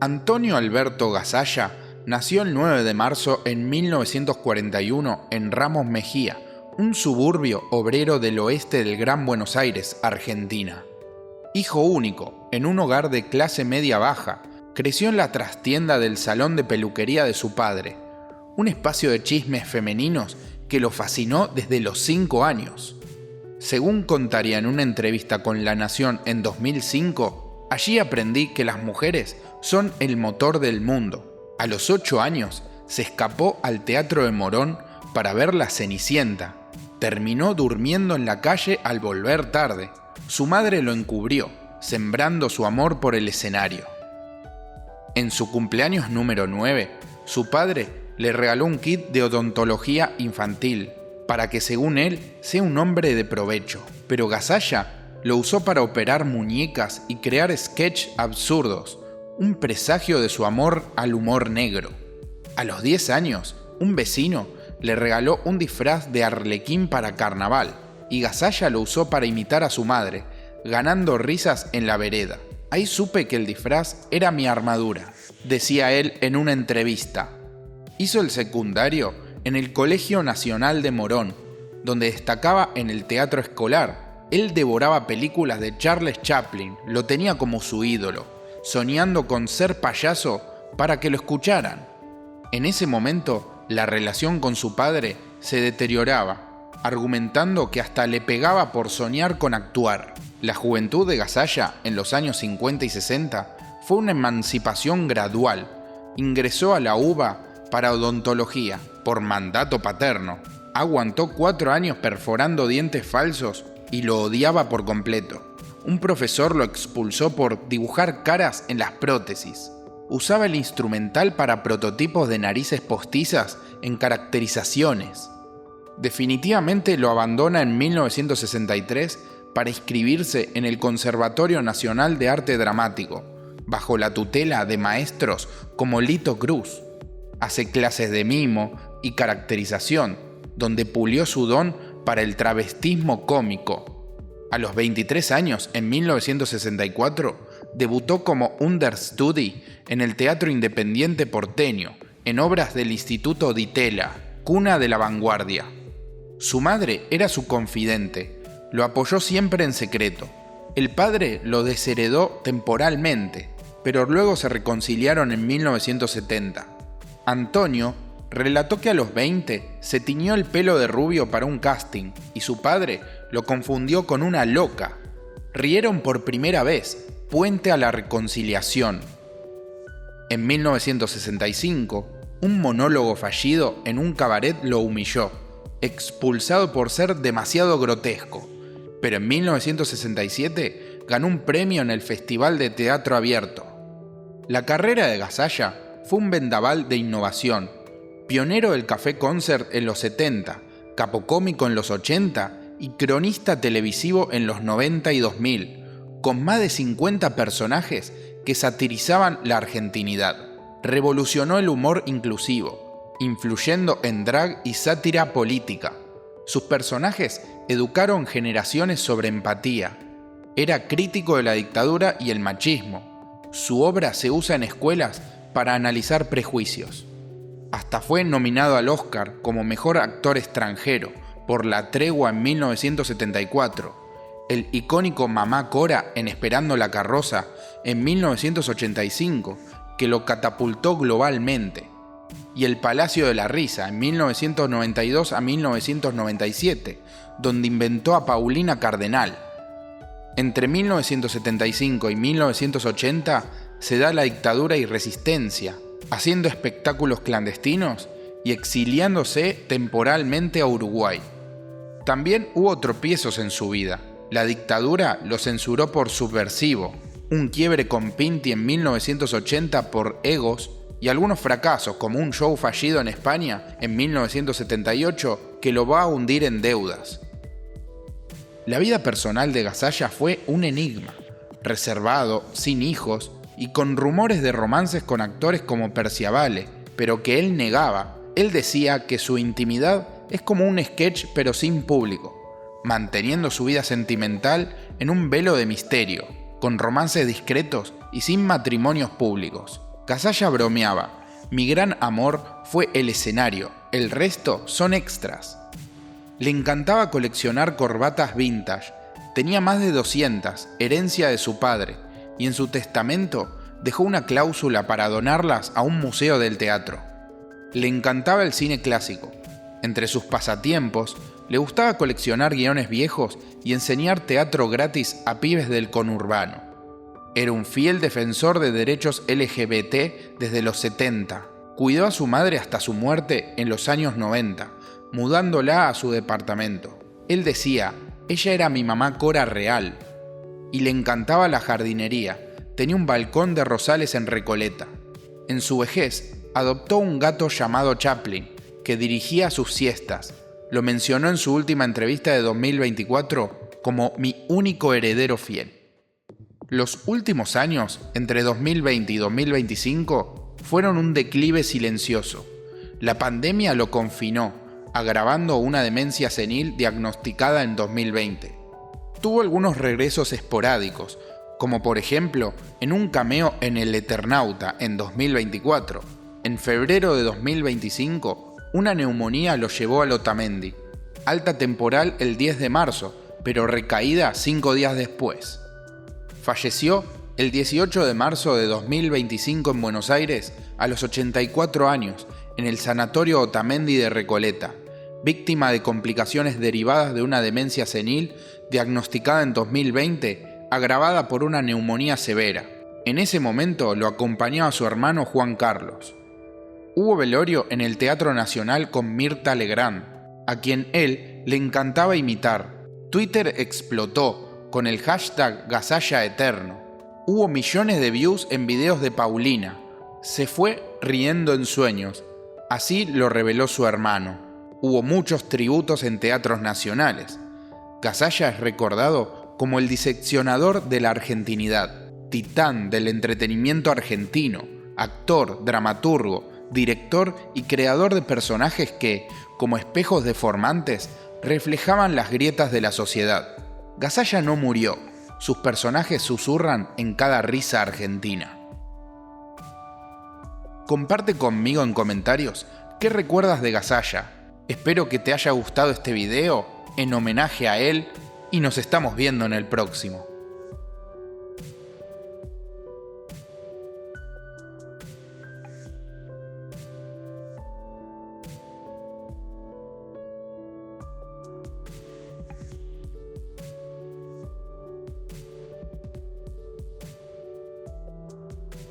Antonio Alberto Gasalla nació el 9 de marzo en 1941 en Ramos Mejía, un suburbio obrero del oeste del Gran Buenos Aires, Argentina. Hijo único, en un hogar de clase media-baja, creció en la trastienda del salón de peluquería de su padre, un espacio de chismes femeninos que lo fascinó desde los 5 años. Según contaría en una entrevista con La Nación en 2005, allí aprendí que las mujeres son el motor del mundo. A los 8 años se escapó al Teatro de Morón para ver La Cenicienta. Terminó durmiendo en la calle al volver tarde. Su madre lo encubrió, sembrando su amor por el escenario. En su cumpleaños número 9, su padre le regaló un kit de odontología infantil, para que según él sea un hombre de provecho, pero Gasalla lo usó para operar muñecas y crear sketches absurdos, un presagio de su amor al humor negro. A los 10 años, un vecino le regaló un disfraz de arlequín para carnaval, y Gasalla lo usó para imitar a su madre, ganando risas en la vereda. Ahí supe que el disfraz era mi armadura, decía él en una entrevista. Hizo el secundario en el Colegio Nacional de Morón, donde destacaba en el teatro escolar. Él devoraba películas de Charles Chaplin, lo tenía como su ídolo, soñando con ser payaso para que lo escucharan. En ese momento, la relación con su padre se deterioraba, argumentando que hasta le pegaba por soñar con actuar. La juventud de Gasalla, en los años 50 y 60, fue una emancipación gradual. Ingresó a la UBA para odontología, por mandato paterno. Aguantó 4 años perforando dientes falsos y lo odiaba por completo. Un profesor lo expulsó por dibujar caras en las prótesis. Usaba el instrumental para prototipos de narices postizas en caracterizaciones. Definitivamente lo abandona en 1963 para inscribirse en el Conservatorio Nacional de Arte Dramático, bajo la tutela de maestros como Lito Cruz. Hace clases de mimo y caracterización, donde pulió su don para el travestismo cómico. A los 23 años, en 1964, debutó como understudy en el Teatro Independiente porteño, en obras del Instituto Di Tella, cuna de la vanguardia. Su madre era su confidente, lo apoyó siempre en secreto. El padre lo desheredó temporalmente, pero luego se reconciliaron en 1970. Antonio relató que a los 20 se tiñó el pelo de rubio para un casting y su padre lo confundió con una loca. Rieron por primera vez, puente a la reconciliación. En 1965, un monólogo fallido en un cabaret lo humilló, expulsado por ser demasiado grotesco. Pero en 1967 ganó un premio en el Festival de Teatro Abierto. La carrera de Gasalla fue un vendaval de innovación, pionero del café concert en los 70, capocómico en los 80 y cronista televisivo en los 90 y 2000, con más de 50 personajes que satirizaban la argentinidad. Revolucionó el humor inclusivo, influyendo en drag y sátira política. Sus personajes educaron generaciones sobre empatía. Era crítico de la dictadura y el machismo. Su obra se usa en escuelas para analizar prejuicios. Hasta fue nominado al Oscar como mejor actor extranjero por La Tregua en 1974, el icónico Mamá Cora en Esperando la carroza en 1985, que lo catapultó globalmente, y El Palacio de la Risa en 1992 a 1997, donde inventó a Paulina Cardenal. Entre 1975 y 1980 se da la dictadura y resistencia, haciendo espectáculos clandestinos y exiliándose temporalmente a Uruguay. También hubo tropiezos en su vida. La dictadura lo censuró por subversivo, un quiebre con Pinti en 1980 por egos y algunos fracasos como un show fallido en España en 1978 que lo va a hundir en deudas. La vida personal de Gasalla fue un enigma, reservado, sin hijos y con rumores de romances con actores como Perciavale, pero que él negaba. Él decía que su intimidad es como un sketch pero sin público, manteniendo su vida sentimental en un velo de misterio, con romances discretos y sin matrimonios públicos. Gasalla bromeaba: mi gran amor fue el escenario, el resto son extras. Le encantaba coleccionar corbatas vintage, tenía más de 200, herencia de su padre, y en su testamento dejó una cláusula para donarlas a un museo del teatro. Le encantaba el cine clásico. Entre sus pasatiempos, le gustaba coleccionar guiones viejos y enseñar teatro gratis a pibes del conurbano. Era un fiel defensor de derechos LGBT desde los 70. Cuidó a su madre hasta su muerte en los años 90, mudándola a su departamento. Él decía: ella era mi mamá Cora real. Y le encantaba la jardinería. Tenía un balcón de rosales en Recoleta. En su vejez, adoptó un gato llamado Chaplin, que dirigía sus siestas. Lo mencionó en su última entrevista de 2024 como mi único heredero fiel. Los últimos años, entre 2020 y 2025, fueron un declive silencioso. La pandemia lo confinó, agravando una demencia senil diagnosticada en 2020. Tuvo algunos regresos esporádicos, como por ejemplo en un cameo en El Eternauta en 2024. En febrero de 2025, una neumonía lo llevó al Otamendi. Alta temporal el 10 de marzo, pero recaída 5 días después. Falleció el 18 de marzo de 2025 en Buenos Aires a los 84 años en el Sanatorio Otamendi de Recoleta, víctima de complicaciones derivadas de una demencia senil diagnosticada en 2020, agravada por una neumonía severa. En ese momento lo acompañaba su hermano Juan Carlos. Hubo velorio en el Teatro Nacional con Mirta Legrand, a quien él le encantaba imitar. Twitter explotó con el hashtag Gasalla Eterno. Hubo millones de views en videos de Paulina. Se fue riendo en sueños. Así lo reveló su hermano. Hubo muchos tributos en teatros nacionales. Gasalla es recordado como el diseccionador de la argentinidad, titán del entretenimiento argentino, actor, dramaturgo, director y creador de personajes que, como espejos deformantes, reflejaban las grietas de la sociedad. Gasalla no murió, sus personajes susurran en cada risa argentina. Comparte conmigo en comentarios qué recuerdas de Gasalla. Espero que te haya gustado este video en homenaje a él y nos estamos viendo en el próximo.